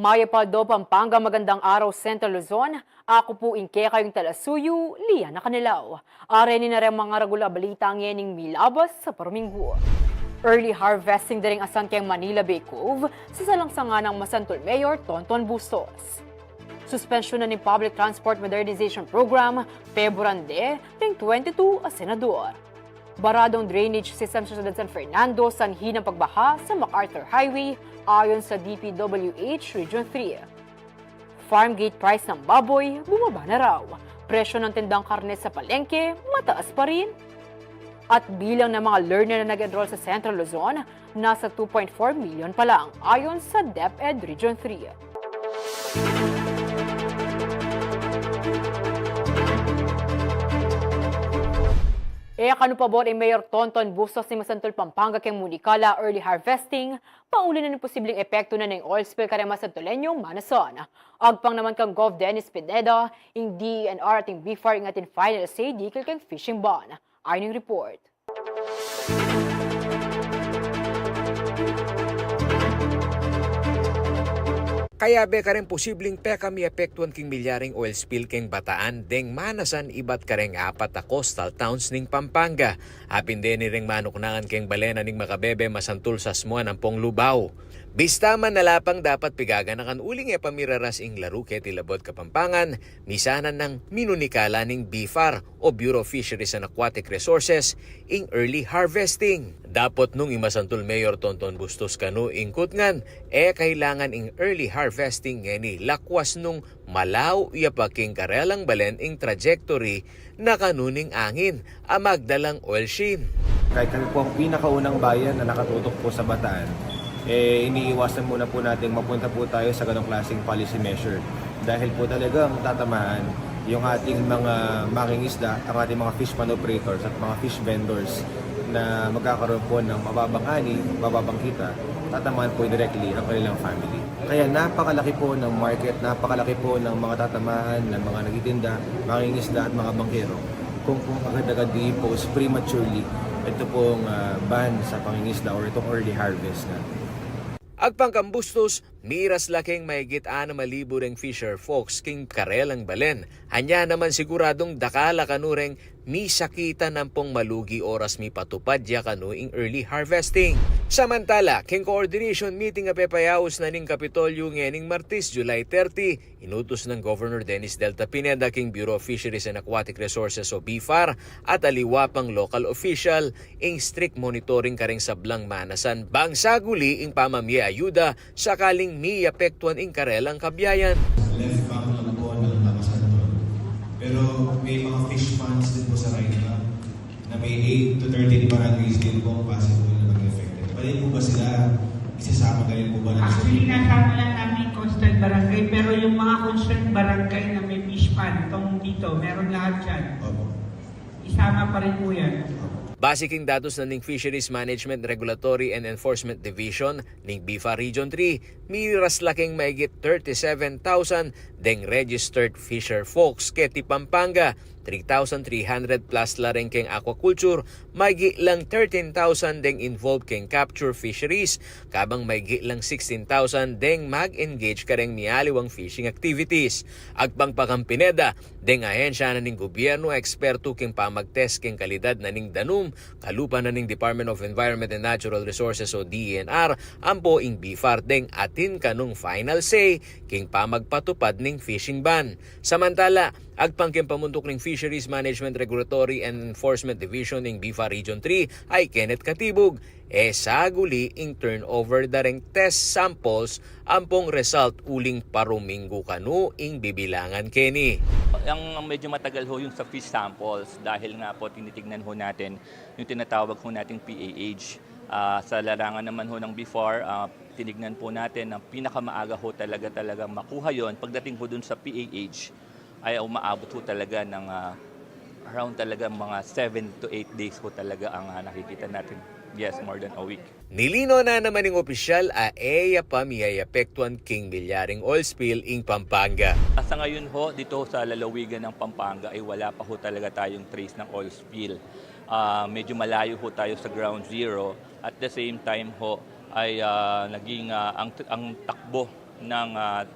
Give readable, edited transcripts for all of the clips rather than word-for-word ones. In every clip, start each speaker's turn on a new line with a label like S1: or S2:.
S1: Maya Paldo, Pampanga, magandang araw, Central Luzon. Ako po Inke kayong talasuyo, Lia na kanilaw. Areni na rin mga regular balita ang yening milabas sa Paruminggo. Early harvesting na rin asan kayang Manila Bay Cove sa salangsanga ng Masantol Mayor Tonton Bustos. Suspensyon na ng Public Transport Modernization Program, February ng 22 a senador. Baradong drainage system sa San Fernando, sanhi ng pagbaha sa MacArthur Highway ayon sa DPWH Region 3. Farm gate price ng baboy bumaba na raw. Presyo ng tindang karne sa palengke mataas pa rin. At bilang ng mga learner na nag-enroll sa Central Luzon, nasa 2.4 million pa lang ayon sa DepEd Region 3. Kano pa ang Mayor Tonton Bustos ni Masantol, Pampanga keng Municala early harvesting, pauli na ng posibleng epekto na ng oil spill kare Masantolenyong manason. Agpang naman kang Gov. Dennis Pineda, yung DENR ating BFAR ngatin final say di kang fishing ban. Ayon yung report.
S2: Kaya beka rin posibleng pekami epektuan king milyaring oil spill king Bataan deng manasan ibat kareng apat na coastal towns ning Pampanga. Apin din ni ring manuknangan king balena ning Makabebe Masantul sa Smuan ang pong Lubao. Bista man nalapang dapat pigaganakan uling pamiraras ing laro ket tilabot Kapampangan, misanan ng minunikala ning BFAR o Bureau of Fisheries and Aquatic Resources ing early harvesting. Dapot nung imasantul Mayor Tonton Bustos kanu ingkut ngan, kailangan ing early harvesting ngeni lakwas nung malaw yapaking karelang balen ing trajectory na kanuning angin amagdalang oil sheen.
S3: Kahit kami po ang pinakaunang bayan na nakatutok po sa Bataan, iniiwasan muna po natin mapunta po tayo sa ganong klaseng policy measure. Dahil po talagang tatamaan yung ating mga mangingisda, ang ating mga fish pan operators at mga fish vendors na magkakaroon po ng mababang ani, mababang kita, tatamaan po directly ang kanilang family. Kaya napakalaki po ng market, napakalaki po ng mga tatamaan ng mga nagtitinda, mangingisda at mga bangkero kung agad-agad i-impose prematurely ito pong ban sa pangingisda or itong early harvest na.
S2: Agpangkambustos, miras laking mahigit 6,000 ring fisher folks king karelang balen. Hanya naman siguradong dakala kanureng misakita ng pong malugi oras mi patupad ya kanu ing early harvesting. Samantala, king coordination meeting a pepayaos na ning Kapitolyo ngening Martes, July 30, inutos ng Governor Dennis Delta Pineda king Bureau of Fisheries and Aquatic Resources o BFAR at aliwapang local official ing strict monitoring karing sablang manasan bang saguli ing pamamye ayuda sakaling mi apektuan ing karelang kabyayan.
S4: Left bank lang po ng Masanton. Pero may mga fish ponds din po sa right bank na may 8 to 13 barangays din po possible na mag-affected. Pwede po ba sila isasama na rin po ba?
S5: Actually, nasama lang namin coastal barangay, pero yung mga concerned barangay na may fish pond, itong dito, meron lahat dyan.
S4: Opo.
S5: Isama pa rin po yan.
S2: Basiking datos na ning Fisheries Management Regulatory and Enforcement Division ning BFAR Region 3, miras laking mahigit 37,000 deng registered fisher folks keti Pampanga. 3,300 plus laring keng aquaculture, maigi lang 13,000 deng involved keng capture fisheries, kabang maigi lang 16,000 deng mag-engage kareng mialiwang fishing activities. Agpang Pakampineda, deng ahensya na ning gobyerno eksperto keng pamagtest keng kalidad na ning danum, kalupa na ning Department of Environment and Natural Resources o DENR, ampo ing BFAR deng atin kanung final say keng pamagpatupad ning fishing ban. Samantala, agpang keng pamuntok ning Fisheries Management Regulatory and Enforcement Division ing BFAR Region 3 ay Kenneth Katibug. Saguli ing turnover dareng test samples ampong result uling Paruminggo kanu ing bibilangan keni.
S6: Ang medyo matagal ho yung sa fish samples dahil nga po tinitignan ho natin yung tinatawag ho nating PAH. Sa larangan naman ho ng BFAR, tinignan po natin ang pinakamaaga ho talaga makuha yon. Pagdating ho dun sa PAH, ay umaabot ho talaga ng around talaga mga 7 to 8 days ho talaga ang nakikita natin. Yes, more than a week.
S2: Nilino na naman ng opisyal pa miyayapektuan king milyaring oil spill ing Pampanga.
S6: Sa ngayon ho, dito sa lalawigan ng Pampanga ay wala pa ho talaga tayong trace ng oil spill. medyo malayo ho tayo sa ground zero. At the same time ho ay naging ang takbo ng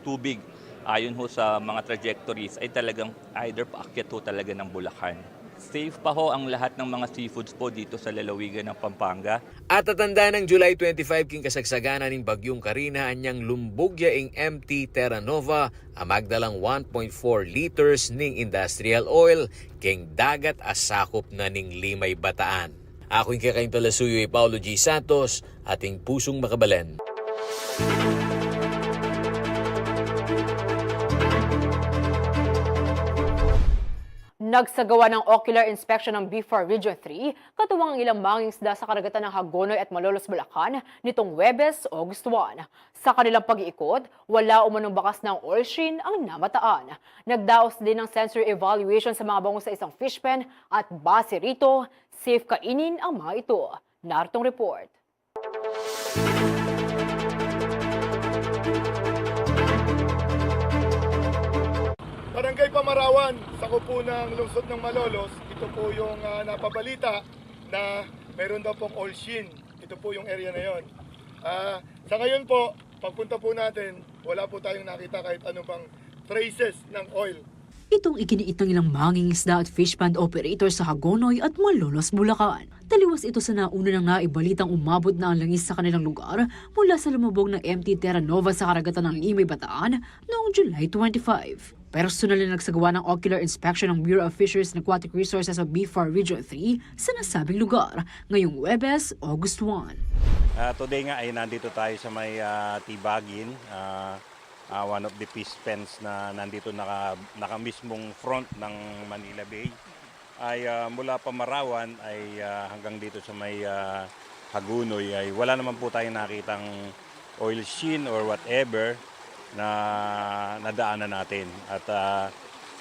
S6: tubig ayon ho sa mga trajectories ay talagang either paakyat ho talaga ng Bulacan. Safe pa ho ang lahat ng mga seafoods po dito sa lalawigan ng Pampanga.
S2: At tatanda ng July 25 king kasagsagana ng Bagyong Karina anyang lumbugya ing MT Terra Nova amagdalang 1.4 liters ning industrial oil king dagat asakop na ning Limay Bataan. Ako yung kakaing talasuyo ay Paulo G. Santos, ating pusong makabalen.
S1: Nagsagawa ng ocular inspection ng BIFAR Region 3, katuwang ang ilang mangingisda sa karagatan ng Hagonoy at Malolos, Bulacan nitong Huwebes, August 1. Sa kanilang pag-iikot, wala umanong bakas ng oil sheen ang namataan. Nagdaos din ng sensory evaluation sa mga bango sa isang fish pen at base rito, safe kainin ang mga ito. Naritong report.
S7: Barangay Pamarawan, sa kupo ng lungsod ng Malolos, ito po yung napabalita na meron daw pong oil sheen. Ito po yung area na yon. Sa ngayon po, pagpunta po natin, wala po tayong nakita kahit ano pang traces ng oil.
S1: Itong ikiniit ng ilang mangingisda at fish pond operator sa Hagonoy at Malolos, Bulacan. Taliwas ito sa nauna nang naibalitang umabot na ang langis sa kanilang lugar mula sa lumubog ng MT Terra Nova sa karagatan ng Limay Bataan noong July 25. Personal na nagsagawa ng ocular inspection ng Bureau of Fisheries and Aquatic Resources of BIFAR Region 3 sa nasabing lugar ngayong Huwebes, August 1.
S8: Today nga ay nandito tayo sa may Tibagin, one of the fish pens na nandito naka mismong front ng Manila Bay. Ay mula Pamarawan ay hanggang dito sa may Hagonoy ay wala naman po tayong nakitang oil sheen or whatever na nadaanan natin. At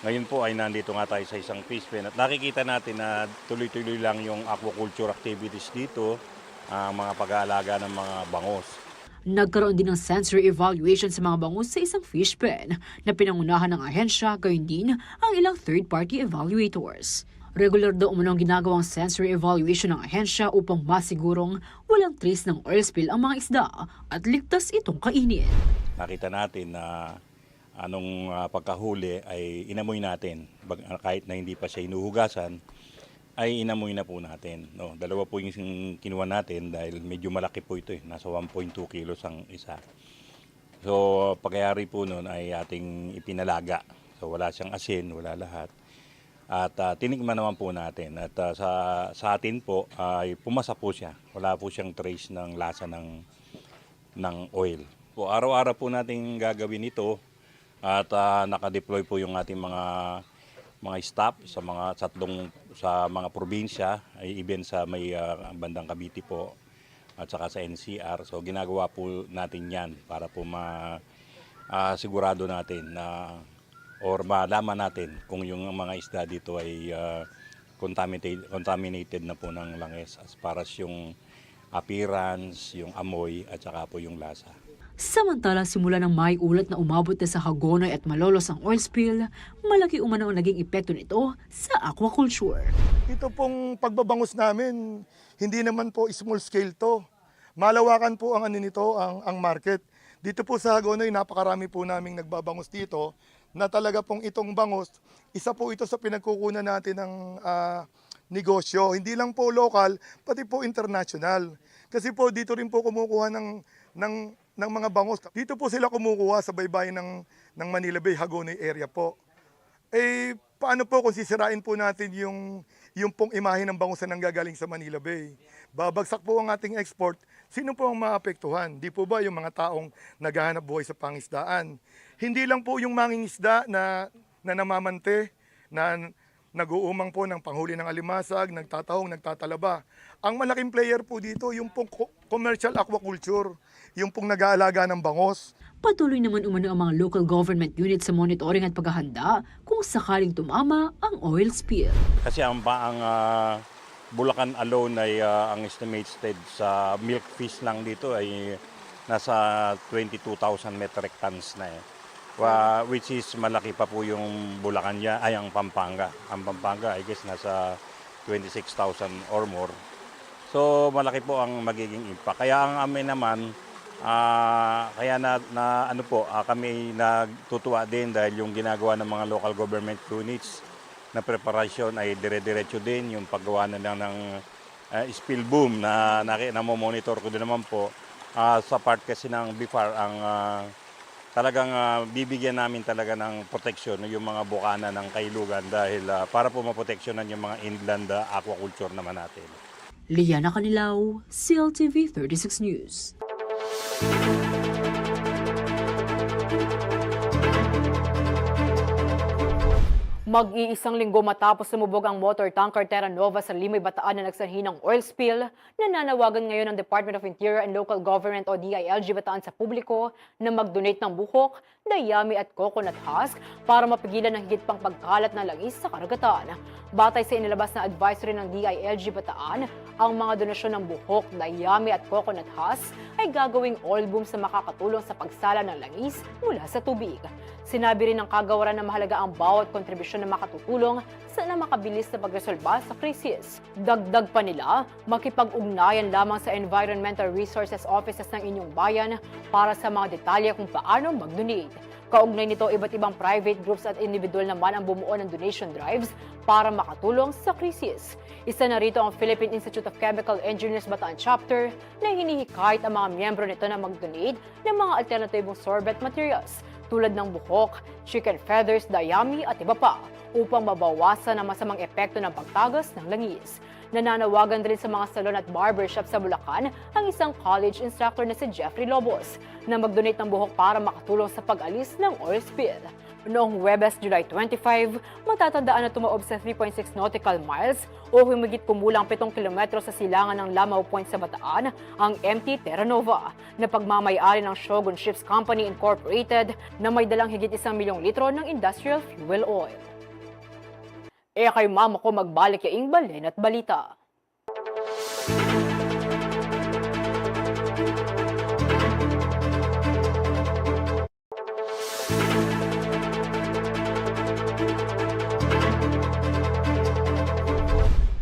S8: ngayon po ay nandito nga tayo sa isang fish pen at nakikita natin na tuloy-tuloy lang yung aquaculture activities dito, mga pag-aalaga ng mga bangos.
S1: Nagkaroon din ng sensory evaluation sa mga bangus sa isang fish pen na pinangunahan ng ahensya, gayon din ang ilang third-party evaluators. Regular daw umunong ginagawang sensory evaluation ng ahensya upang masigurong walang trace ng oil spill ang mga isda at ligtas itong kainin.
S8: Nakita natin na anong pagkahuli ay inamoy natin. Kahit na hindi pa siya inuhugasan, ay inamoy na po natin. No, dalawa po yung kinuha natin dahil medyo malaki po ito. Nasa 1.2 kilos ang isa. So pagkayari po nun ay ating ipinalaga. So wala siyang asin, wala lahat. At tinikman naman po natin. At sa atin po ay pumasa po siya. Wala po siyang trace ng lasa ng oil. Po, araw-araw po natin gagawin ito at naka-deploy po yung ating mga staff sa mga probinsya, ay even sa may bandang Cavite po at saka sa NCR. So ginagawa po natin 'yan para po sigurado natin na or malaman natin kung yung mga isda dito ay contaminated na po ng langis as far as yung appearance, yung amoy at saka po yung lasa.
S1: Samantala, simula ng may ulat na umabot na sa Hagonoy at Malolos ang oil spill, malaki umano ang naging epekto nito sa aquaculture.
S7: Ito pong pagbabangus namin, hindi naman po small scale to. Malawakan po ang ang market. Dito po sa Hagonoy, napakarami po naming nagbabangus dito na talaga pong itong bangus, isa po ito sa pinagkukunan natin ng negosyo. Hindi lang po local, pati po international. Kasi po dito rin po kumukuha ng mga bangus. Dito po sila kumukuha sa baybayin ng Manila Bay, Hagonoy area po. Eh, paano po kung sisirain po natin yung pong imahe ng bangus na nanggagaling sa Manila Bay? Babagsak po ang ating export. Sino po ang maapektuhan? Di po ba yung mga taong naghahanap buhay sa pangisdaan? Hindi lang po yung mangingisda na namamante, na nag-uumang po ng panghuli ng alimasag, nagtatahong, nagtatalaba. Ang malaking player po dito, yung pong commercial aquaculture, yung pong nag-aalaga ng bangos.
S1: Patuloy naman umano ang mga local government units sa monitoring at paghahanda kung sakaling tumama ang oil spill.
S8: Kasi ang Bulacan alone ay ang estimated sa milk fish lang dito ay nasa 22,000 metric tons na which is malaki pa po yung Bulacan niya, ay ang Pampanga. Ang Pampanga I guess nasa 26,000 or more. So malaki po ang magiging impact. Kaya ang amin naman, kaya ano po, kami nagtutuwa din dahil yung ginagawa ng mga local government units na preparasyon ay dire-diretso din. Yung paggawa na lang ng spill boom na monitor ko din naman po. Sa part kasi ng BIFAR, ang talagang bibigyan namin talaga ng proteksyon yung mga bukana ng Kailugan dahil para po maproteksyonan yung mga inland aquaculture naman natin.
S1: Liana Canilaw, CLTV 36 News. Mag-iisang linggo matapos sumubog ang motor tanker Terra Nova sa Limay, Bataan na nagsanhi ng oil spill, nananawagan ngayon ng Department of Interior and Local Government o DILG Bataan sa publiko na mag-donate ng buhok, dayami at coconut husk para mapigilan ng higit pang pagkalat na langis sa karagatan. Batay sa inilabas na advisory ng DILG Bataan, ang mga donasyon ng buhok, dayami at coconut husk ay gagawing oil boom sa makakatulong sa pagsala ng langis mula sa tubig. Sinabi rin ng kagawaran na mahalaga ang bawat kontribusyon na makatutulong sa na makabilis na pagresolba sa krisis. Dagdag pa nila, makipag-ugnayan lamang sa Environmental Resources Offices ng inyong bayan para sa mga detalye kung paano mag-donate. Kaugnay nito, iba't ibang private groups at individual naman ang bumuo ng donation drives para makatulong sa krisis. Isa na rito ang Philippine Institute of Chemical Engineers Bataan Chapter na hinihikayat ang mga miyembro nito na mag-donate ng mga alternatibong sorbent materials tulad ng buhok, chicken feathers, dayami at iba pa upang mabawasan ang masamang epekto ng pagtagas ng langis. Nananawagan din sa mga salon at barbershop sa Bulacan ang isang college instructor na si Jeffrey Lobos na mag-donate ng buhok para makatulong sa pag-alis ng oil spill. Noong Huwebes, July 25, matatandaan na tumaob sa 3.6 nautical miles o humigit kumulang 7 kilometro sa silangan ng Lamaw Point sa Bataan ang MT Terra Nova na pagmamayari ng Shogun Ships Company Incorporated na may dalang higit 1 milyong litro ng industrial fuel oil. Kay mama ko magbalik yaing balen at balita.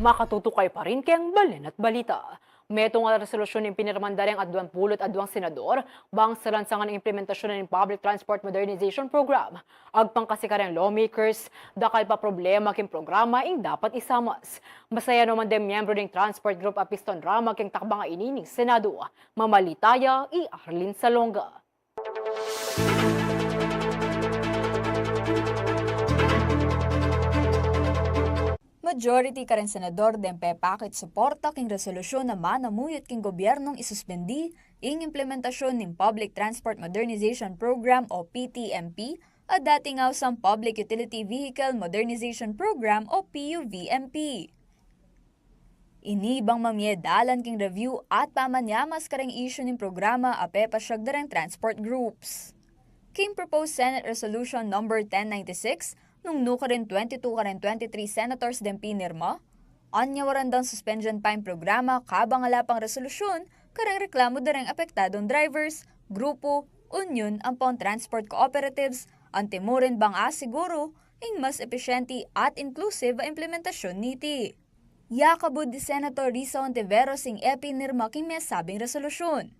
S1: Makatutukay pa rin kayang balen at balita. Metong nga resolusyon ng pinirmandaryang adwang pulot adwang senador bang sa lansangan ng implementasyon ng Public Transport Modernization Program. Agpang kasikaryang lawmakers, dakal pa problema king programa ing dapat isamas. Masaya naman din miyembro ng Transport Group Apiston Rama king takbang inining Senado. Mamalitaya, Arlene Salonga.
S9: Majority ka rin senador dempe pakit suporta king resolusyon na manamuyot king gobyernong isuspendi ing implementasyon ng Public Transport Modernization Program o PTMP at dating awsang Public Utility Vehicle Modernization Program o PUVMP. Inibang mamyedalan king review at pamanyamas kareng issue ng programa ape pasyagdareng transport groups. King proposed Senate Resolution No. 1096 nung nukarin 22 karen 23 senators den pinirma, anyawaran dang suspension time programa kabang alapang resolusyon kareng reklamo dareng apektadong drivers, grupo, union ang pang transport cooperatives, antimurin bang asiguro ing mas epesyente at inclusive a implementasyon niti. Yakabud di Senator Risa Ontiveros ing epinirma king mesabing resolusyon.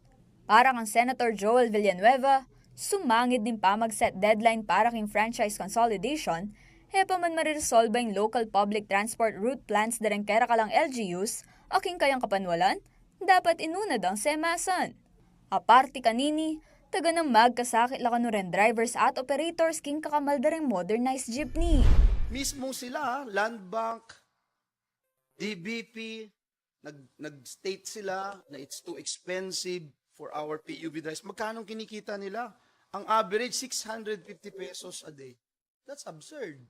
S9: Parang ang Senator Joel Villanueva, sumangid din pa mag-set deadline para king franchise consolidation, hepa man mariresolve yung local public transport route plans dareng kera kalang LGUs, aking kayang kapanwalan, dapat inunad ang semasan. Aparte kanini, taga ng magkasakit lakano ren drivers at operators king kakamal dareng modernized jeepney.
S10: Mismo sila, Land Bank, DBP, nag-state sila na it's too expensive for our PUV drives. Magkano kinikita nila? Ang average, 650 pesos a day. That's absurd.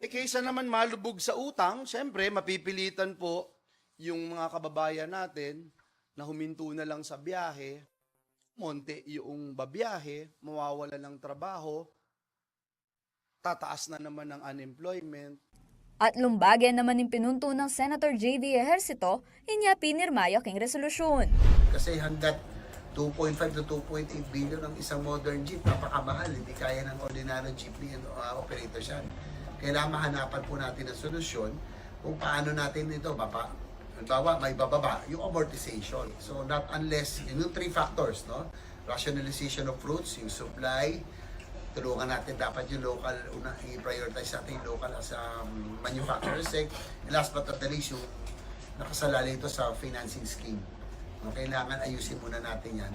S10: Kaysa naman malubog sa utang, syempre, mapipilitan po yung mga kababayan natin na huminto na lang sa biyahe, monte yung babiyahe, mawawala ng trabaho, tataas na naman ng unemployment.
S9: At lumbagyan naman yung pinunto ng Senator J.V. Ejercito, inya pinirmaya king resolusyon.
S11: Kasi hanggat 2.5 to 2.8 billion ang isang modern jeep, napakamahal, hindi kaya ng ordinary jeepney and operators yan. Kailangan mahanapan po natin ng solusyon kung paano natin ito, halimbawa, may bababa, yung amortization. So, not unless, yung 3 factors, no? Rationalization of fruits, yung supply, tulungan natin dapat yung local, i-prioritize natin yung local as a manufacturer sect. Last but not the least, yung nakasalalay ito sa financing scheme. No, kailangan ayusin muna natin yan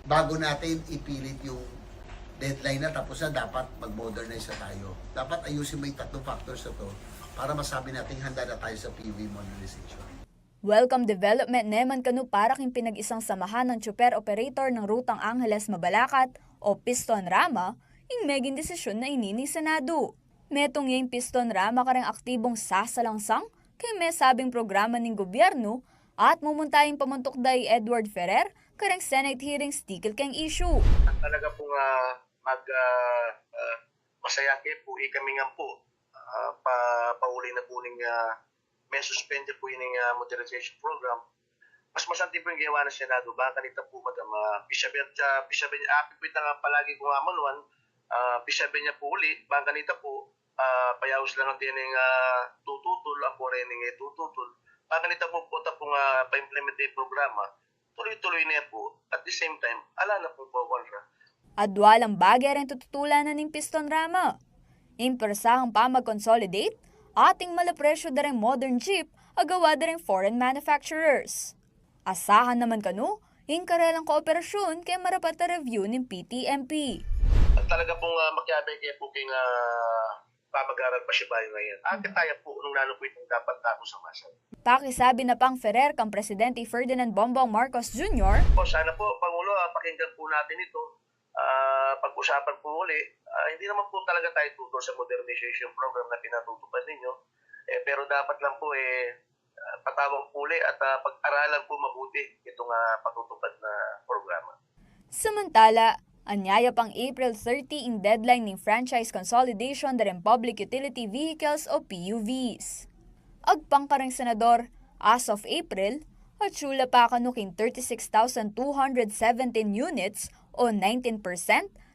S11: bago natin ipilit yung deadline na tapos na dapat mag-modernize na tayo. Dapat ayusin mo yung 3 factors na to para masabi natin handa na tayo sa PUV modernization.
S9: Welcome development naman kanu para king pinag-isang samahan ng super operator ng Rutang Angeles Mabalacat o Piston Rama, ing meging desisyon na inining Senado. Metong yung Piston Rama karang aktibong sasalangsang kay may sabing programa ng gobyerno at mumuntayong pamuntok day Edward Ferrer karang Senate hearings tikil kang issue.
S12: Talaga pong masaya kayo po, kami nga po, pauli na po ng may suspended po yung modernization program. Mas masanti po yung ginawa ng Senado. Baka kanita po, madam, pisabi niya, apipit na nga palagi kung amanuan, pisabi niya po uli, baka kanita po, payawis lang ang din ng tututol, ako rin ng tututol. Baka kanita po, punta po nga pa-implement yung programa, tuloy-tuloy na po. At the same time, ala na po po kontra.
S9: Adwalang bagay rin tututulan na ng Piston Rama. Impersahang pa mag-consolidate, ating malapresyo da rin modern jeep agawa da rin foreign manufacturers. Asahan naman kanu, yung karelang kooperasyon kay marapat na review ng PTMP.
S12: At talaga pong makiabay kaya po kayong pamag-aral pa siya bayo ngayon. Kaya po, nung nano po itong dapat ako sa masa.
S9: Pakisabi na pang Ferrer kang Presidente Ferdinand Bongbong Marcos Jr.
S12: Sana po, Pangulo, pakinggan po natin ito. Pag-usapan po uli, hindi naman po talaga tayo tutol sa modernization program na pinatutupad ninyo. Pero dapat lang po patawang po uli at pag-aralan po mabuti itong patutupad na programa.
S9: Samantala, anyaya pang April 30 in deadline ng franchise consolidation ng Public Utility Vehicles o PUVs. Agpang karang senador, as of April, at sula pa kanuking 36,217 units o 19%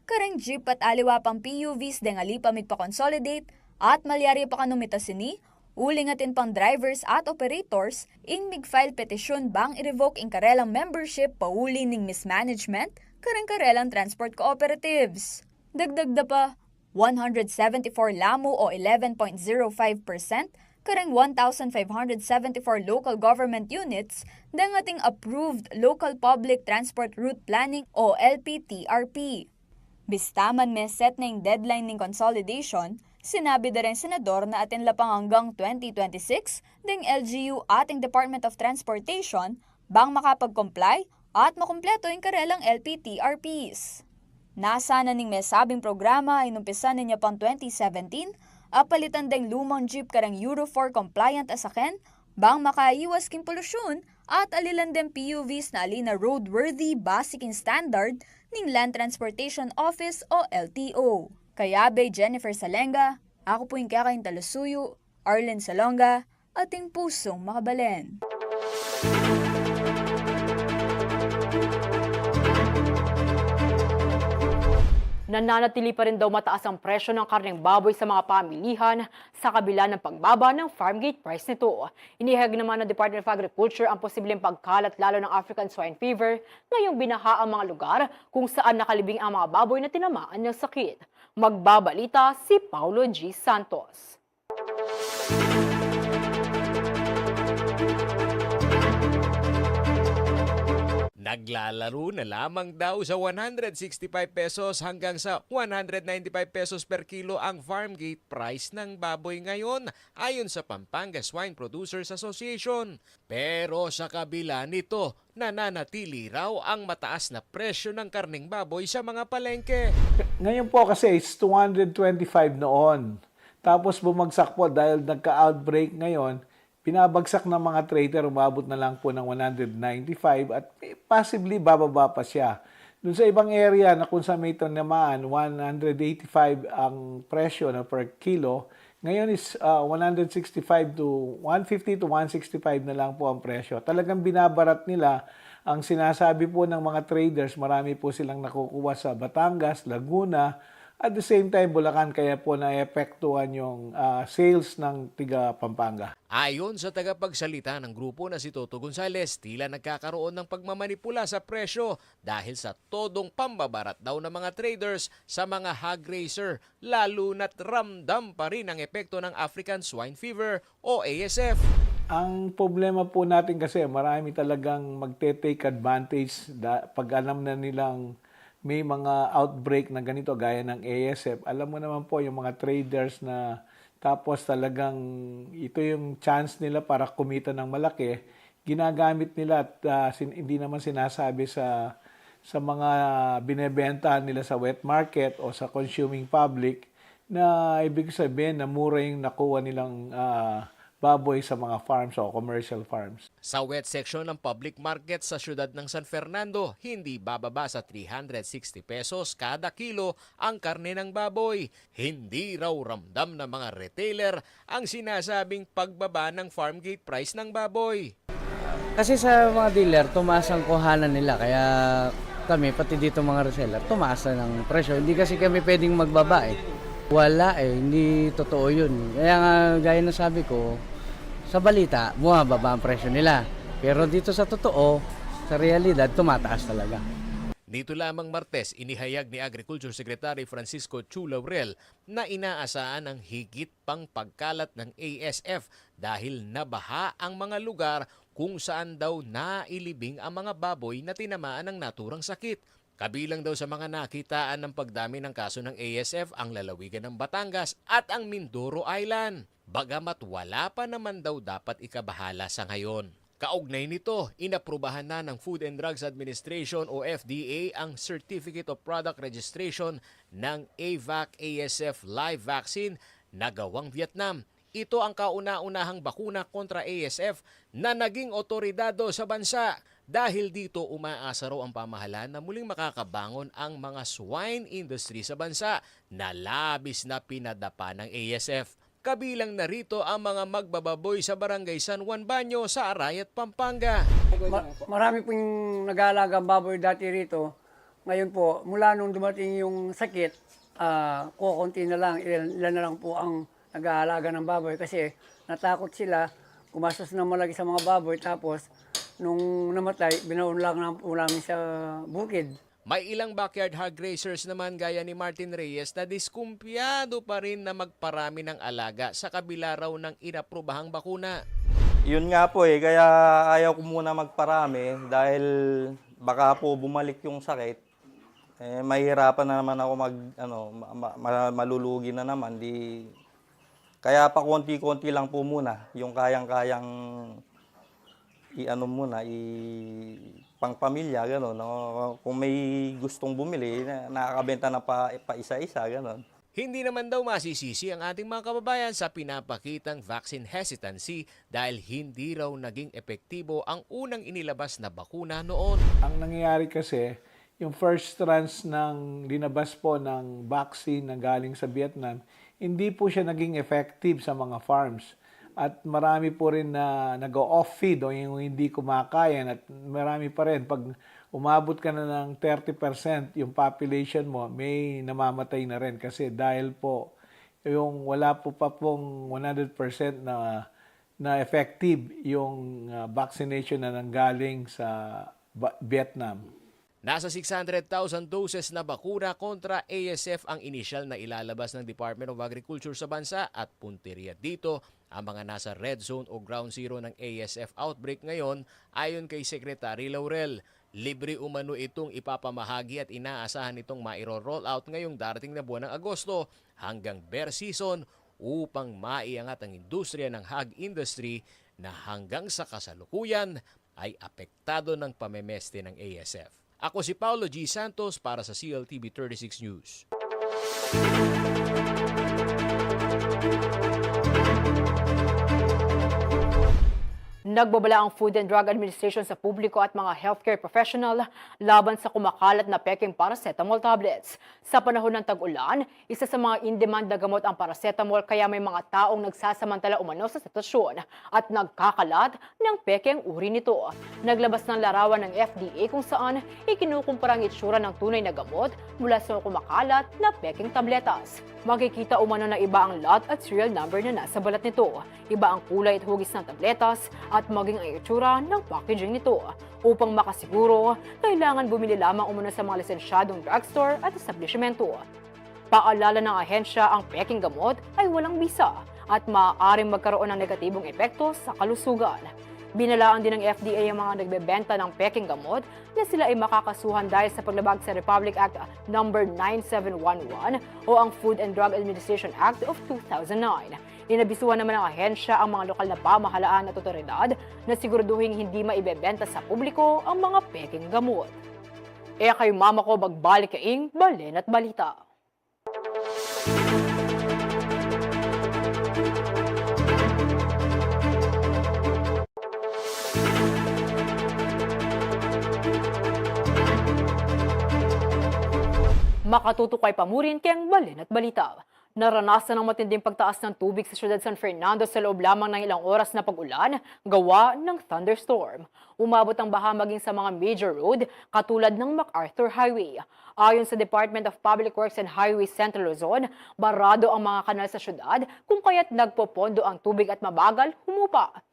S9: karang jeep at aliwa pang PUVs dengali pa migpa-consolidate at malyari pa kanumita sini, uling atin pang drivers at operators ing mig-file petisyon bang i-revoke ing karelang membership pauli ning mismanagement karang karelang transport cooperatives. Dagdag da pa, 174 lamo o 11.05%, karang 1,574 local government units dang ating approved Local Public Transport Route Planning o LPTRP. Bistaman may set na yung deadline ng consolidation, sinabi na rin senador na atin lapang hanggang 2026 ding LGU ating Department of Transportation bang makapag-comply at makumpleto yung karelang LPTRPs. Nasa na ning may sabing programa inumpisa niya pang 2017, apalitan ding lumang jeep karang Euro 4 compliant asaken, bang makaiwas king polusyon at alilan din PUVs na alina roadworthy basic in standard ning Land Transportation Office o LTO. Kaya bay Jennifer Salenga, ako po yung kakain Talasuyo, Arlen Salonga, ating pusong makabalen.
S1: Nananatili pa rin daw mataas ang presyo ng karneng baboy sa mga pamilihan sa kabila ng pagbaba ng farm gate price nito. Inihayag naman ng Department of Agriculture ang posibleng pagkalat lalo ng African swine fever ngayong binaha ang mga lugar kung saan nakalibing ang mga baboy na tinamaan ng sakit. Magbabalita si Paulo G. Santos.
S2: Naglalaro na lamang daw sa 165 pesos hanggang sa 195 pesos per kilo ang farm gate price ng baboy ngayon ayon sa Pampanga Swine Producers Association. Pero sa kabila nito, nananatili raw ang mataas na presyo ng karning baboy sa mga palengke.
S13: Ngayon po kasi it's 225 noon. Tapos bumagsak po dahil nagka-outbreak ngayon. Pinabagsak ng mga trader, umabot na lang po ng 195 at possibly bababa pa siya. Doon sa ibang area na kung sa may naman, 185 ang presyo na per kilo. Ngayon is 165 to 150 to 165 na lang po ang presyo. Talagang binabarat nila. Ang sinasabi po ng mga traders, marami po silang nakukuha sa Batangas, Laguna, At the same time, Bulacan, kaya po naepektuhan yung sales ng tiga Pampanga.
S2: Ayon sa tagapagsalita ng grupo na si Toto Gonzales, tila nagkakaroon ng pagmamanipula sa presyo dahil sa todong pambabarat daw ng mga traders sa mga hog raiser, lalo na't ramdam pa rin ang epekto ng African Swine Fever o ASF.
S13: Ang problema po natin kasi marami talagang magte-take advantage pag alam na nilang may mga outbreak na ganito gaya ng ASF. Alam mo naman po yung mga traders na tapos talagang ito yung chance nila para kumita ng malaki. Ginagamit nila at hindi naman sinasabi sa mga binebentahan nila sa wet market o sa consuming public na ibig sabihin na mura yung nakuha nilang baboy sa mga farms o commercial farms.
S2: Sa wet section ng public market sa siyudad ng San Fernando, hindi bababa sa 360 pesos kada kilo ang karne ng baboy. Hindi raw ramdam ng mga retailer ang sinasabing pagbaba ng farm gate price ng baboy.
S14: Kasi sa mga dealer, tumaas ang kuhanan nila. Kaya kami, pati dito mga reseller, tumaas na ng presyo. Hindi kasi kami pwedeng magbaba eh. Wala eh, hindi totoo yun. Kaya nga, gaya na sabi ko, sa balita, bumababa ang presyo nila. Pero dito sa totoo, sa realidad, tumataas talaga.
S2: Dito lamang Martes, inihayag ni Agriculture Secretary Francisco Chu Laurel na inaasahan ang higit pang pagkalat ng ASF dahil nabaha ang mga lugar kung saan daw nailibing ang mga baboy na tinamaan ng naturang sakit. Kabilang daw sa mga nakitaan ng pagdami ng kaso ng ASF ang lalawigan ng Batangas at ang Mindoro Island. Bagamat wala pa naman daw dapat ikabahala sa ngayon. Kaugnay nito, inaprubahan na ng Food and Drugs Administration o FDA ang Certificate of Product Registration ng AVAC ASF live vaccine na gawang Vietnam. Ito ang kauna-unahang bakuna kontra ASF na naging otoridado sa bansa. Dahil dito umaasa raw ang pamahalaan na muling makakabangon ang mga swine industry sa bansa na labis na pinadapa ng ASF. Kabilang na rito ang mga magbababoy sa Barangay San Juan Baño sa Arayat, Pampanga.
S15: Marami pong nag-aalagang baboy dati rito. Ngayon po, mula nung dumating yung sakit, kukunti na lang, ilan na lang po ang nag-aalaga ng baboy kasi natakot sila, gumastos na malaki sa mga baboy tapos nung namatay, binaon lang namin sa bukid.
S2: May ilang backyard hog raisers naman gaya ni Martin Reyes na diskumpiyado pa rin na magparami ng alaga sa kabila raw ng inaprubahang bakuna.
S16: Yun nga po eh, kaya ayaw ko muna magparami dahil baka po bumalik yung sakit. Mahirapan na naman ako malulugi na naman. Kaya pa konti-konti lang po muna yung kayang-kayang pangpamilya, gano'n. No? Kung may gustong bumili, nakakabenta na pa isa-isa, gano'n.
S2: Hindi naman daw masisisi ang ating mga kababayan sa pinapakitang vaccine hesitancy dahil hindi raw naging epektibo ang unang inilabas na bakuna noon.
S13: Ang nangyayari kasi, yung first tranche ng linabas po ng vaccine na galing sa Vietnam, hindi po siya naging effective sa mga farms. At marami po rin na nag-off feed o yung hindi kumakain at marami pa rin. Pag umabot ka na ng 30% yung population mo, may namamatay na rin kasi dahil po yung wala po pa pong 100% na effective yung vaccination na nanggaling sa Vietnam.
S2: Nasa 600,000 doses na bakuna kontra ASF ang inisyal na ilalabas ng Department of Agriculture sa bansa at punteriya dito ang mga nasa red zone o ground zero ng ASF outbreak ngayon ayon kay Secretary Laurel. Libre umano itong ipapamahagi at inaasahan itong mairo-roll out ngayong darating na buwan ng Agosto hanggang bear season upang maiangat ang industriya ng hog industry na hanggang sa kasalukuyan ay apektado ng pamemeste ng ASF. Ako si Paulo G. Santos para sa CLTV 36 News.
S1: Nagbabala ang Food and Drug Administration sa publiko at mga healthcare professional laban sa kumakalat na peking paracetamol tablets. Sa panahon ng tag-ulan, isa sa mga in-demand na gamot ang paracetamol kaya may mga taong nagsasamantala umano sa sitwasyon at nagkakalat ng pekeng uri nito. Naglabas ng larawan ng FDA kung saan ikinukumpara ang itsura ng tunay na gamot mula sa kumakalat na peking tabletas. Makikita umano na iba ang lot at serial number na nasa balat nito. Iba ang kulay at hugis ng tabletas at maging ang itsura ng packaging nito. Upang makasiguro, kailangan bumili lamang umano sa mga lisensyadong drugstore at establishmento. Paalala ng ahensya, ang peking gamot ay walang bisa at maaaring magkaroon ng negatibong epekto sa kalusugan. Binalaan din ng FDA ang mga nagbebenta ng peking gamot na sila ay makakasuhan dahil sa paglabag sa Republic Act No. 9711 o ang Food and Drug Administration Act of 2009. Inabisuhan naman ng ahensya ang mga lokal na pamahalaan at otoridad na siguraduhin hindi maibebenta sa publiko ang mga peking gamot. Kayo mama ko, bagbalik kaing Balen at Balita. Makatutukay pamurin keng Balen at Balita. Naranasan ng matinding pagtaas ng tubig sa siyudad San Fernando sa loob lamang ng ilang oras na pag-ulan, gawa ng thunderstorm. Umabot ang baha maging sa mga major road katulad ng MacArthur Highway. Ayon sa Department of Public Works and Highways Central Luzon, barado ang mga kanal sa siyudad kung kaya't nagpopondo ang tubig at mabagal humupa.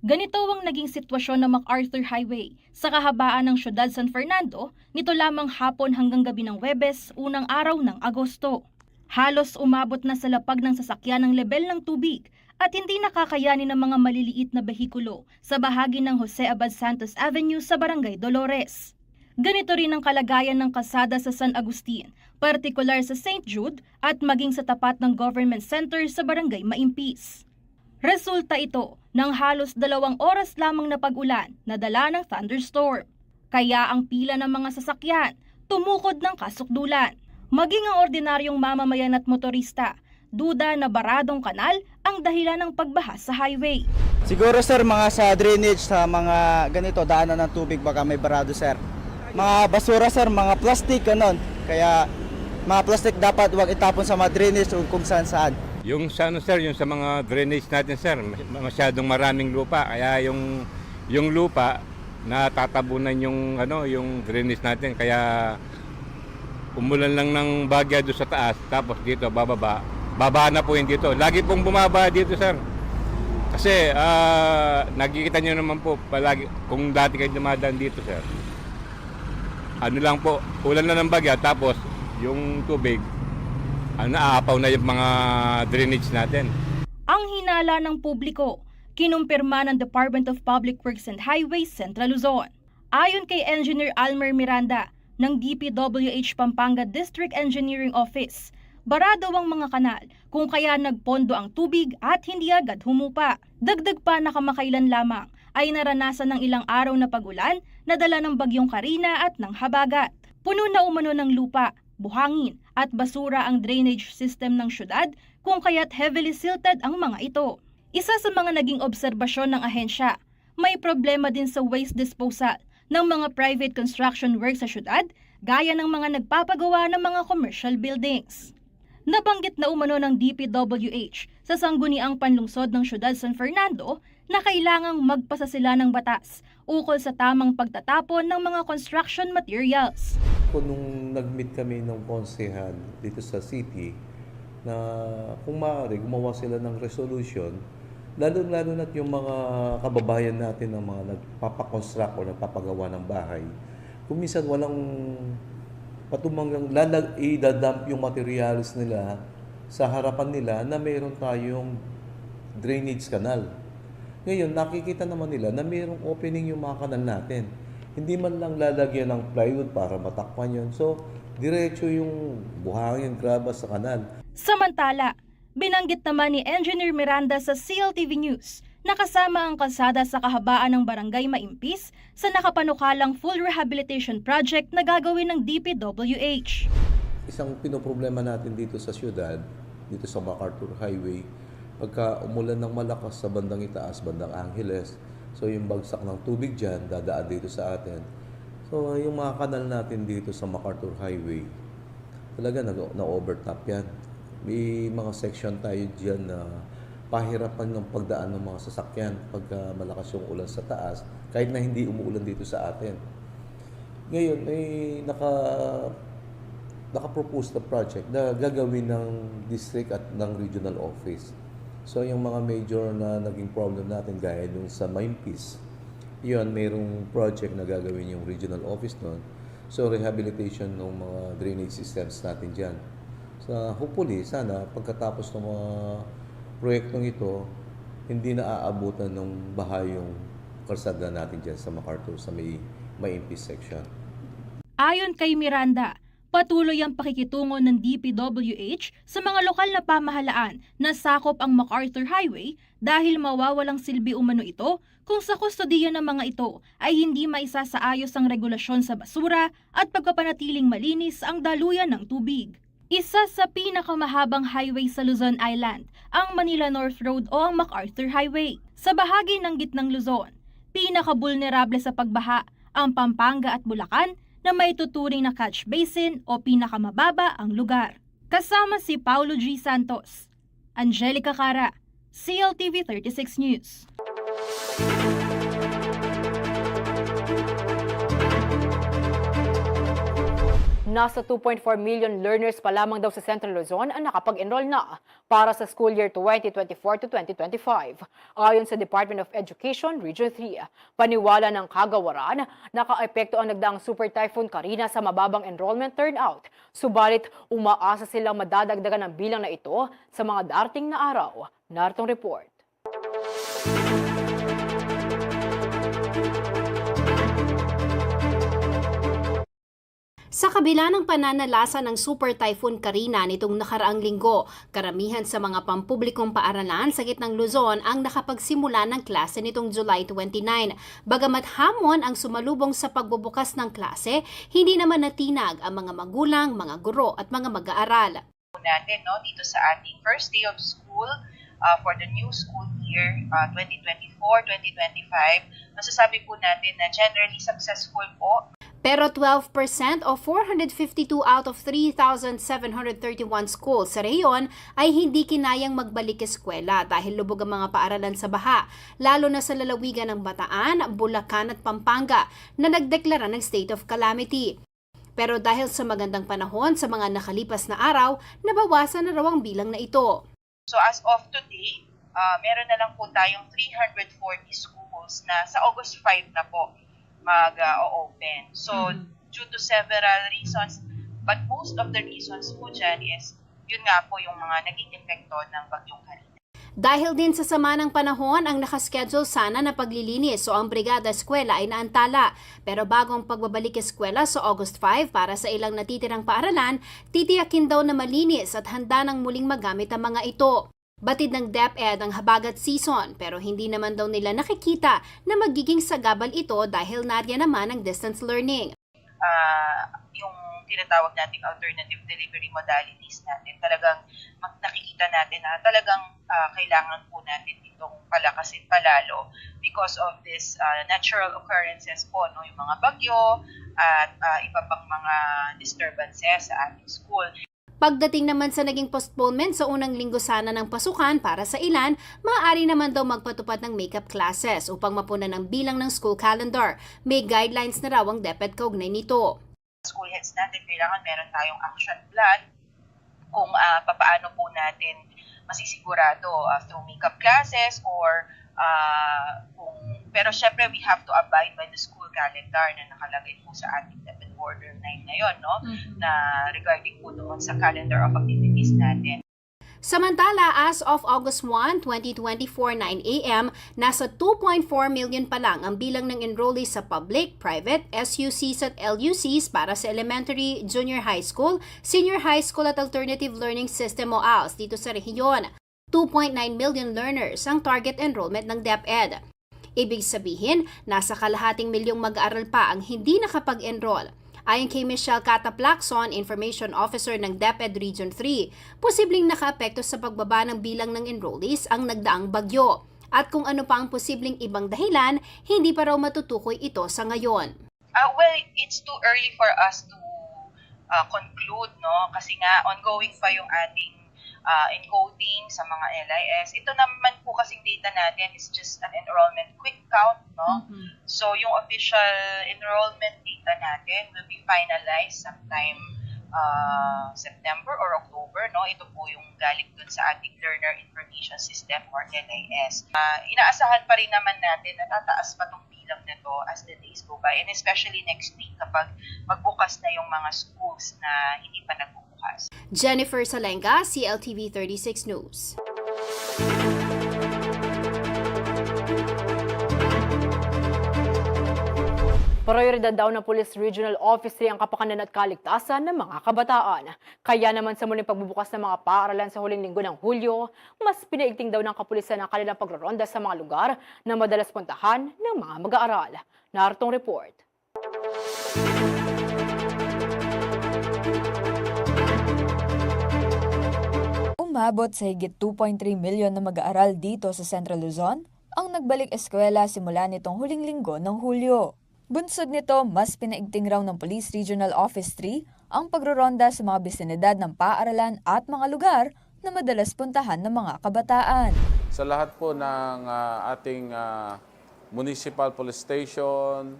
S17: Ganito ang naging sitwasyon ng MacArthur Highway sa kahabaan ng siyudad San Fernando nito lamang hapon hanggang gabi ng Huwebes, unang araw ng Agosto. Halos umabot na sa lapag ng sasakyan ang lebel ng tubig at hindi nakakayanin ng mga maliliit na behikulo sa bahagi ng Jose Abad Santos Avenue sa Barangay Dolores. Ganito rin ang kalagayan ng kalsada sa San Agustin, partikular sa St. Jude at maging sa tapat ng Government Center sa Barangay Maimpis. Resulta ito ng halos 2 oras lamang na pag-ulan na dala ng thunderstorm. Kaya ang pila ng mga sasakyan tumukod ng kasukdulan. Maging ang ordinaryong mamamayan at motorista, duda na baradong kanal ang dahilan ng pagbaha sa highway.
S18: Siguro sir, mga sa drainage, sa mga ganito, daanan ng tubig, baka may barado sir. Mga basura sir, mga plastic, ganon. Kaya mga plastic dapat huwag itapon sa mga drainage o kung saan saan.
S8: Yung sa ano sir, yung sa mga drainage natin sir, masyadong maraming lupa, kaya yung lupa natatabunan yung yung drainage natin, kaya umulan lang ng bagya doon sa taas, tapos dito baba na po yun dito. Lagi pong bumaba dito sir. Kasi nakikita nyo naman po palagi kung dati kayo dumadaan dito sir. Ano lang po, ulan na ng bagya, tapos yung tubig naaapaw na yung mga drainage natin.
S17: Ang hinala ng publiko, kinumpirma ng Department of Public Works and Highways Central Luzon. Ayon kay Engineer Almer Miranda ng DPWH Pampanga District Engineering Office, barado ang mga kanal kung kaya nagpondo ang tubig at hindi agad humupa. Dagdag pa na kamakailan lamang ay naranasan ng ilang araw na pag-ulan na dala ng bagyong Karina at ng habagat. Puno na umano ng lupa, buhangin at basura ang drainage system ng syudad kung kaya't heavily silted ang mga ito. Isa sa mga naging obserbasyon ng ahensya, may problema din sa waste disposal ng mga private construction work sa syudad gaya ng mga nagpapagawa ng mga commercial buildings. Nabanggit na umano ng DPWH sa sangguniang panlungsod ng syudad San Fernando na kailangang magpasa sila ng batas ukol sa tamang pagtatapon ng mga construction materials.
S19: Nung nag-meet kami ng konsehal dito sa city, na kung maaari gumawa sila ng resolution, lalo-lalo na yung mga kababayan natin ng mga nagpapakonstruct o nagpapagawa ng bahay, kung minsan walang patumanggang idadump yung materials nila sa harapan nila na mayroon tayong drainage canal. Ngayon, nakikita naman nila na mayroong opening yung mga kanal natin. Hindi man lang lalagyan ng plywood para matakpan yun. So, diretso yung buhangin, graba sa kanal.
S17: Samantala, binanggit naman ni Engineer Miranda sa CLTV News nakasama ang kalsada sa kahabaan ng Barangay Maimpis sa nakapanukalang full rehabilitation project na gagawin ng DPWH.
S19: Isang pinoproblema natin dito sa syudad, dito sa MacArthur Highway, pagka umulan ng malakas sa bandang itaas, bandang Angeles, so yung bagsak ng tubig dyan, dadaan dito sa atin. So yung mga kanal natin dito sa MacArthur Highway, talaga na-overtop yan. May mga section tayo dyan na pahirapan ng pagdaan ng mga sasakyan pagka malakas yung ulan sa taas, kahit na hindi umuulan dito sa atin. Ngayon, may naka-propose na project na gagawin ng district at ng regional office. So yung mga major na naging problem natin gaya yung sa Maimpis, yun, mayroong project na gagawin yung regional office doon. So rehabilitation ng mga drainage systems natin dyan. So hopefully, sana pagkatapos ng mga proyektong ito, hindi na aabutan ng baha yung kalsada natin dyan sa MacArthur, sa may Maimpis section.
S17: Ayon kay Miranda, patuloy ang pakikitungo ng DPWH sa mga lokal na pamahalaan na sakop ang MacArthur Highway dahil mawawalang silbi umano ito kung sa kustodiya ng mga ito ay hindi maisasaayos ang regulasyon sa basura at pagpapanatiling malinis ang daluyan ng tubig. Isa sa pinakamahabang highway sa Luzon Island, ang Manila North Road o ang MacArthur Highway. Sa bahagi ng gitnang Luzon, pinakabulnerable sa pagbaha ang Pampanga at Bulacan na may tuturing na catch basin o pinakamababa ang lugar. Kasama si Paulo G. Santos, Angelica Cara, CLTV 36 News.
S1: Nasa 2.4 million learners pa lamang daw sa Central Luzon ang nakapag-enroll na para sa school year 2024 to 2025. Ayon sa Department of Education, Region 3, paniwala ng kagawaran, naka-epekto ang nagdaang Super Typhoon Karina sa mababang enrollment turnout. Subalit, umaasa silang madadagdagan ang bilang na ito sa mga darating na araw. Naritong report.
S20: Sa kabila ng pananalasa ng Super Typhoon Karina nitong nakaraang linggo, karamihan sa mga pampublikong paaralan sa gitnang Luzon ang nakapagsimula ng klase nitong July 29. Bagamat hamon ang sumalubong sa pagbubukas ng klase, hindi naman natinag ang mga magulang, mga guro at mga mag-aaral.
S21: Natin, no, dito sa ating first day of school for the new school year 2024-2025, masasabi po natin na generally successful po.
S20: Pero 12% o 452 out of 3,731 schools sa rehiyon ay hindi kinayang magbalik eskwela dahil lubog ang mga paaralan sa baha, lalo na sa lalawigan ng Bataan, Bulacan at Pampanga na nagdeklara ng state of calamity. Pero dahil sa magandang panahon sa mga nakalipas na araw, nabawasan na raw ang bilang na ito.
S21: So as of today, meron na lang po tayong 340 schools na sa August 5 na po mag-open. So, due to several reasons, but most of the reasons po dyan is, yun nga po yung mga naging epekto ng Bagyong Karina.
S20: Dahil din sa sama ng panahon, ang nakaschedule sana na paglilinis o ang brigada eskwela ay naantala. Pero bago ang pagbabalik eskwela sa August 5 para sa ilang natitirang paaralan, titiyakin daw na malinis at handa ng muling magamit ang mga ito. Batid ng DepEd ang habagat season pero hindi naman daw nila nakikita na magiging sagabal ito dahil narya naman ang distance learning.
S21: Yung tinatawag nating alternative delivery modalities natin, talagang nakikita natin na talagang kailangan po natin itong palakasin palalo because of this natural occurrences po, no, yung mga bagyo at iba pang mga disturbances sa ating school.
S20: Pagdating naman sa naging postponement sa unang linggo sana ng pasukan para sa ilan, maaari naman daw magpatupad ng makeup classes upang mapunan ang bilang ng school calendar. May guidelines na raw ang DepEd kaugnay nito.
S21: School heads natin, kailangan meron tayong action plan kung papaano po natin masisigurado through makeup classes or pero syempre we have to abide by the school calendar na nakalagay po sa ating DepEd Order 9 ngayon, no? Na regarding po doon sa calendar of activities natin.
S20: Samantala, as of August 1, 2024, 9 a.m., nasa 2.4 million pa lang ang bilang ng enrollees sa public, private, SUCs at LUCs para sa elementary, junior high school, senior high school at alternative learning system o ALS dito sa rehiyon. 2.9 million learners ang target enrollment ng DepEd. Ibig sabihin, nasa kalahating milyong mag-aaral pa ang hindi nakapag-enroll. Ayon kay Michelle Cataplacson, Information Officer ng DepEd Region 3, posibleng nakaapekto sa pagbaba ng bilang ng enrollees ang nagdaang bagyo. At kung ano pa ang posibleng ibang dahilan, hindi pa raw matutukoy ito sa ngayon.
S21: Well, it's too early for us to conclude, no? Kasi nga ongoing pa yung ating encoding sa mga LIS. Ito naman po kasing data natin is just an enrollment quick count, no? So yung official enrollment data natin will be finalized sometime September or October, no? Ito po yung galing dun sa ating Learner Information System or LIS. Inaasahan pa rin naman natin na tataas pa tong bilang nito as the days go by, and especially next week kapag magbukas na yung mga schools na hindi pa nagbubukas.
S20: Jennifer Salenga, CLTV 36 News.
S1: Prioridad daw ng Police Regional Office 3 ang kapakanan at kaligtasan ng mga kabataan. Kaya naman sa muling pagbubukas ng mga paaralan sa huling linggo ng Hulyo, mas pinaigting daw ng kapulisan ang kanilang pagroronda sa mga lugar na madalas puntahan ng mga mag-aaral. Naritong report.
S9: Umabot sa higit 2.3 milyon na mag-aaral dito sa Central Luzon ang nagbalik eskwela simula nitong huling linggo ng Hulyo. Bunsod nito, mas pinaigting raw ng Police Regional Office 3 ang pagroronda sa mga bisinidad ng paaralan at mga lugar na madalas puntahan ng mga kabataan.
S3: Sa lahat po ng ating municipal police station,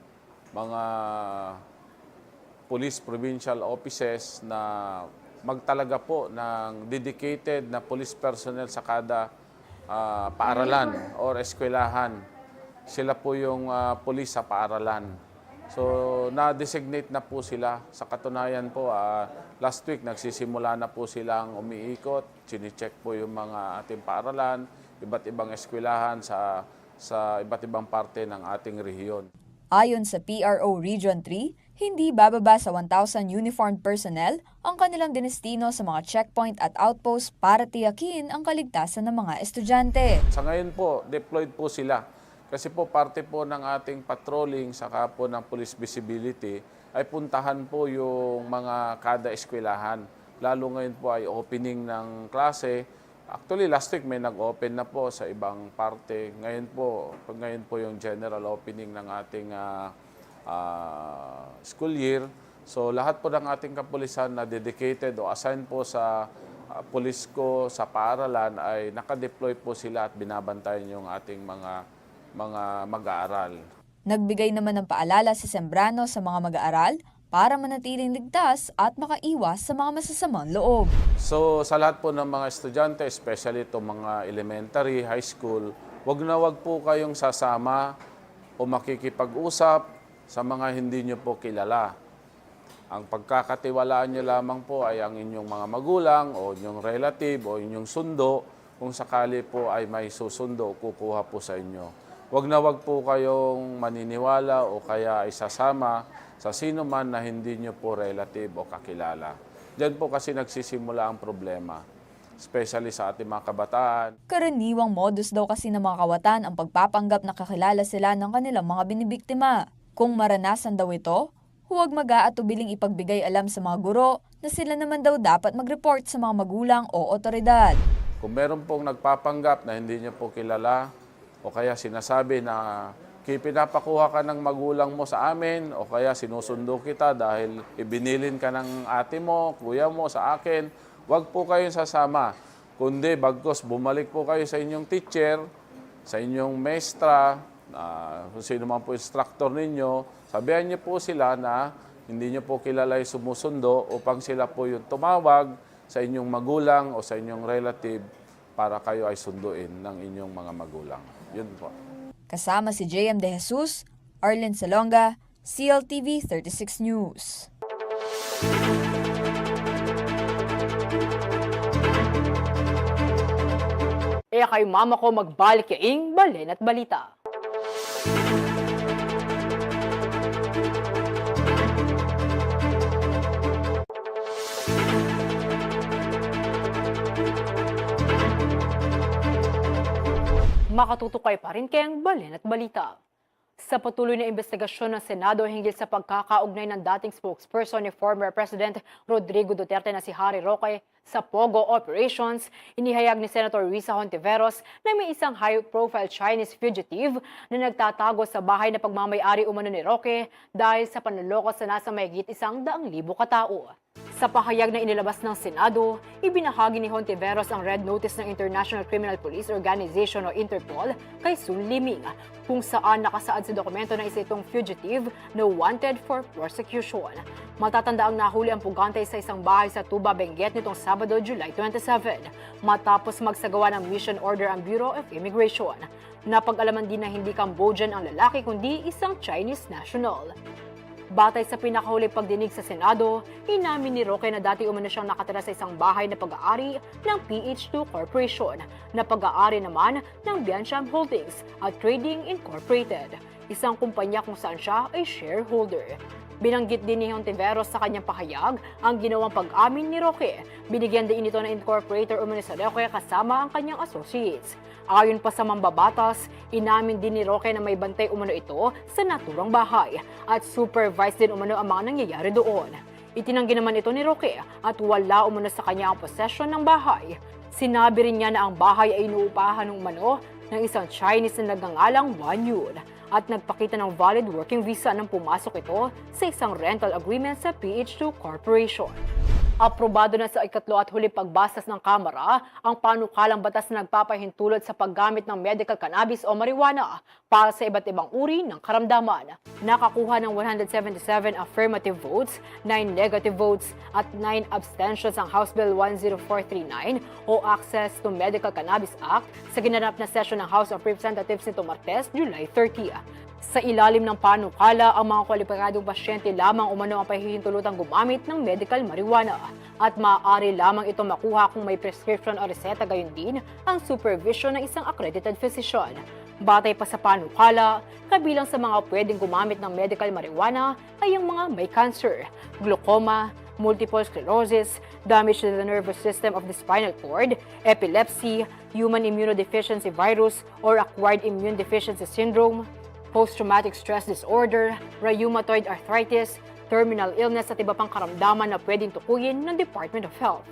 S3: mga police provincial offices na magtalaga po ng dedicated na police personnel sa kada paaralan or eskwelahan. Sila po yung police sa paaralan. So, na-designate na po sila. Sa katunayan po, last week nagsisimula na po silang umiikot. Chine-check po yung mga ating paaralan, iba't ibang eskwelahan sa iba't ibang parte ng ating rehiyon.
S9: Ayon sa PRO Region 3, hindi bababa sa 1,000 uniformed personnel ang kanilang dinestino sa mga checkpoint at outpost para tiyakin ang kaligtasan ng mga estudyante.
S3: Sa ngayon po, deployed po sila. Kasi po parte po ng ating patrolling saka po ng police visibility ay puntahan po yung mga kada eskwelahan. Lalo ngayon po ay opening ng klase. Actually, last week may nag-open na po sa ibang parte. Ngayon po yung general opening ng ating school year. So lahat po ng ating kapulisan na dedicated o assigned po sa police ko sa paaralan ay nakadeploy po sila at binabantayan yung ating mga mag-aaral.
S9: Nagbigay naman ng paalala si Sembrano sa mga mag-aaral para manatiling ligtas at makaiwas sa mga masasamang loob.
S3: So sa lahat po ng mga estudyante, especially itong mga elementary, high school, wag po kayong sasama o makikipag-usap sa mga hindi nyo po kilala. Ang pagkakatiwalaan nyo lamang po ay ang inyong mga magulang o inyong relative o inyong sundo. Kung sakali po ay may susundo, kukuha po sa inyo. Wag po kayong maniniwala o kaya ay sasama sa sino man na hindi nyo po relative o kakilala. Diyan po kasi nagsisimula ang problema, especially sa ating mga kabataan.
S9: Karaniwang modus daw kasi ng mga kawatan ang pagpapanggap na kakilala sila ng kanilang mga binibiktima. Kung maranasan daw ito, huwag mag-aatubiling ipagbigay alam sa mga guro na sila naman daw dapat mag-report sa mga magulang o otoridad.
S3: Kung meron pong nagpapanggap na hindi nyo po kilala, o kaya sinasabi na pinapakuha ka ng magulang mo sa amin, o kaya sinusundo kita dahil ibinilin ka ng ate mo, kuya mo sa akin, huwag po kayong sasama. Kundi bagkos bumalik po kayo sa inyong teacher, sa inyong maestra, kung sino man po instructor ninyo, sabihan niyo po sila na hindi niyo po kilala yung sumusundo upang sila po yung tumawag sa inyong magulang o sa inyong relative para kayo ay sunduin ng inyong mga magulang. Yun po.
S9: Kasama si JM De Jesus, Arlen Salonga, CLTV 36 News.
S1: Kay mama ko magbalik yaing balen at balita. Makatutukay pa rin kayang Balen at Balita. Sa patuloy na investigasyon ng Senado hinggil sa pagkakaugnay ng dating spokesperson ni former President Rodrigo Duterte na si Harry Roque sa Pogo operations, inihayag ni Senator Risa Hontiveros na may isang high-profile Chinese fugitive na nagtatago sa bahay na pagmamay-ari umano ni Roque dahil sa panloloko sa nasa mahigit 100,000 katao. Sa pahayag na inilabas ng Senado, ibinahagi ni Hontiveros ang red notice ng International Criminal Police Organization o Interpol kay Sun Liming, kung saan nakasaad sa dokumento na isa itong fugitive na wanted for prosecution. Matatanda ang nahuli ang pugante sa isang bahay sa Tuba, Benguet nitong Sabado, July 27, matapos magsagawa ng mission order ang Bureau of Immigration. Napag-alaman din na hindi Cambodian ang lalaki kundi isang Chinese national. Batay sa pinakahuli pagdinig sa Senado, inamin ni Roque na dati umano siyang nakatira sa isang bahay na pag-aari ng PH2 Corporation, na pag-aari naman ng Biancham Holdings at Trading Incorporated, isang kumpanya kung saan siya ay shareholder. Binanggit din ni Hontiveros sa kanyang pahayag ang ginawang pag-amin ni Roque. Binigyan din ito ng incorporator umano sa Roque kasama ang kanyang associates. Ayon pa sa mambabatas, inamin din ni Roque na may bantay umano ito sa naturang bahay at supervised din umano ang mga nangyayari doon. Itinanggi naman ito ni Roque at wala umano sa kanya ang possession ng bahay. Sinabi rin niya na ang bahay ay inuupahan umano ng isang Chinese na nagngangalang Wan Yun at nagpakita ng valid working visa nang pumasok ito sa isang rental agreement sa PH2 Corporation. Aprobado na sa ikatlo at huli pagbasas ng Kamara ang panukalang batas na nagpapahintulot sa paggamit ng medical cannabis o marijuana para sa iba't ibang uri ng karamdaman. Nakakuha ng 177 affirmative votes, 9 negative votes at 9 abstentions ang House Bill 10439 o Access to Medical Cannabis Act sa ginanap na session ng House of Representatives nito Martes, July 30. Sa ilalim ng panukala, ang mga kwalipikadong pasyente lamang umano ang pahihintulutang gumamit ng medical marijuana at maaari lamang ito makuha kung may prescription o reseta, gayon din ang supervision ng isang accredited physician. Batay pa sa panukala, kabilang sa mga pwedeng gumamit ng medical marijuana ay ang mga may cancer, glaucoma, multiple sclerosis, damage to the nervous system of the spinal cord, epilepsy, human immunodeficiency virus or acquired immune deficiency syndrome, post-traumatic stress disorder, rheumatoid arthritis, terminal illness at iba pang karamdaman na pwedeng tukuyin ng Department of Health.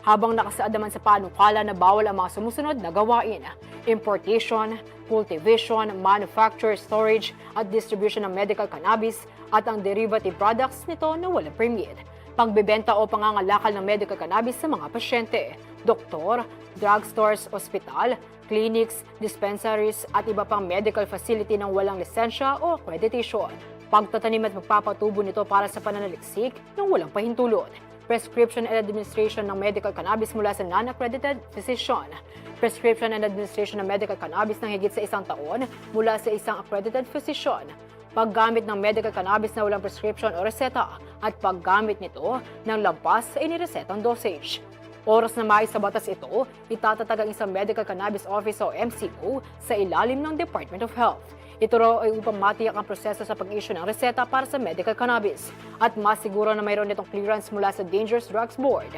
S1: Habang nakasaad naman sa panukala na bawal ang mga sumusunod na gawain: importation, cultivation, manufacture, storage at distribution ng medical cannabis at ang derivative products nito na walang permit, pagbebenta o pangangalakal ng medical cannabis sa mga pasyente, doktor, drugstores, ospital, clinics, dispensaries at iba pang medical facility ng walang lisensya o accreditation, pagtatanim at magpapatubo nito para sa pananaliksik ng walang pahintulot, prescription and administration ng medical cannabis mula sa non-accredited physician, prescription and administration ng medical cannabis ng higit sa 1 taon mula sa isang accredited physician, paggamit ng medical cannabis na walang prescription o reseta at paggamit nito ng lampas sa iniresetang dosage. Oras na mais sa batas ito, itatatag ang isang Medical Cannabis Office o MCO sa ilalim ng Department of Health. Ito raw ay upang matiyak ang proseso sa pag-issue ng reseta para sa medical cannabis at masiguro na mayroon itong clearance mula sa Dangerous Drugs Board.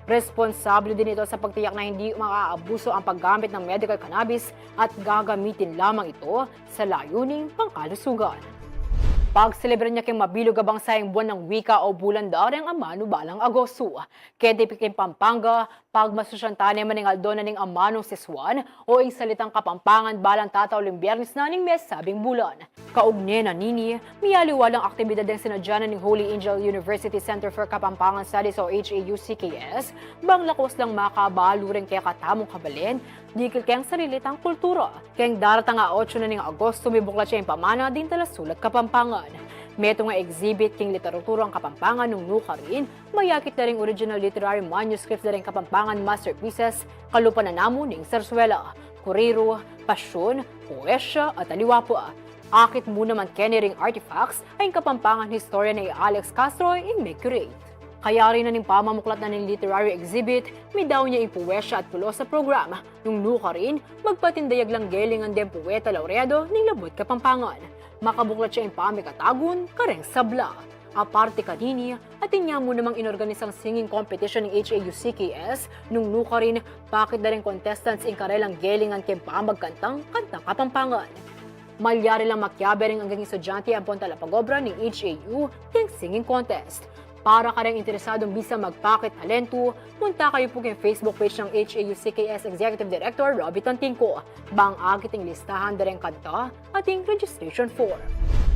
S1: Responsable din ito sa pagtiyak na hindi maaabuso ang paggamit ng medical cannabis at gagamitin lamang ito sa layuning pangkalusugan. Pagselebra niya kay mabilog abang sayang buwan ng wika o bulan darang amano balang Agosto. Kedipikin Pampanga, pagmasusyan taneman ng aldona ng amanong siswan o ang salitang Kapampangan balang tatauling Biyernes na ning mes sabing bulan. Kaugne na nini, miyaliwalang aktibidad ng sinadyanan ng Holy Angel University Center for Kapampangan Studies o HAUCKS, bang lakos lang makabalo rin kaya katamong kabalin, dikil kayang sarilitang kultura. Kayang daratang 8 na ng Agosto, may buklat siya yung pamana din talasulat Kapampangan. Meto nga exhibit king literatura ang Kapampangan nung nuka rin, mayakit na rin original literary manuscripts na rin Kapampangan masterpieces, kalupa na namo ning Sarsuela, Kurero, Pasyon, Poesya at Aliwapa. Akit muna man Kenny ring artifacts ay Kapampangan historian na Alex Castro yung may curate. Kaya rin na ning pamamuklat na ning literary exhibit, may daw niya yung puwesya at pulo sa programa. Nung nuka rin, magpatindayag lang gelingan din puweta laureado ning Labot Kapampangan. Makabuklat siya yung pamikatagun, kareng sabla. Aparte kanini, atin niya mo namang inorganisang singing competition ng HAU-CKS nung nuka rin bakit na rin contestants in karelang gelingan kay pamagkantang kanta Kapampangan. Malyari lang makyabering ang gaging estudyante ang pontalapagobra ng HAU ng singing contest. Para ka rin interesadong bisa magpakit talento, punta kayo po kay Facebook page ng HAU-CKS Executive Director Robbie Tantinco. Bang agiting listahan na rin kanta ating registration form.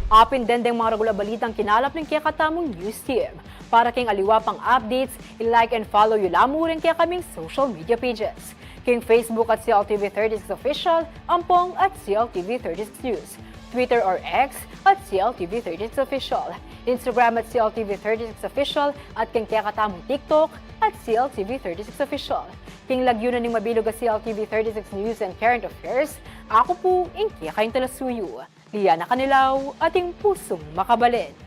S1: Apin din mga regular balitang kinalap ng kaya katamong news team. Para kayong aliwa pang updates, i-like and follow yun lamang rin kaya kaming social media pages. Kayong Facebook at CLTV36 Official, Ampong at CLTV36 News, Twitter or X at CLTV36 Official, Instagram at CLTV36 Official at kayong kaya katamong TikTok at CLTV36 Official. Kayong lagyunan ng mabilog at CLTV36 News and Current Affairs, ako po, Inky kayong talasuyo. Liana Canilaw, ating pusong makabalid.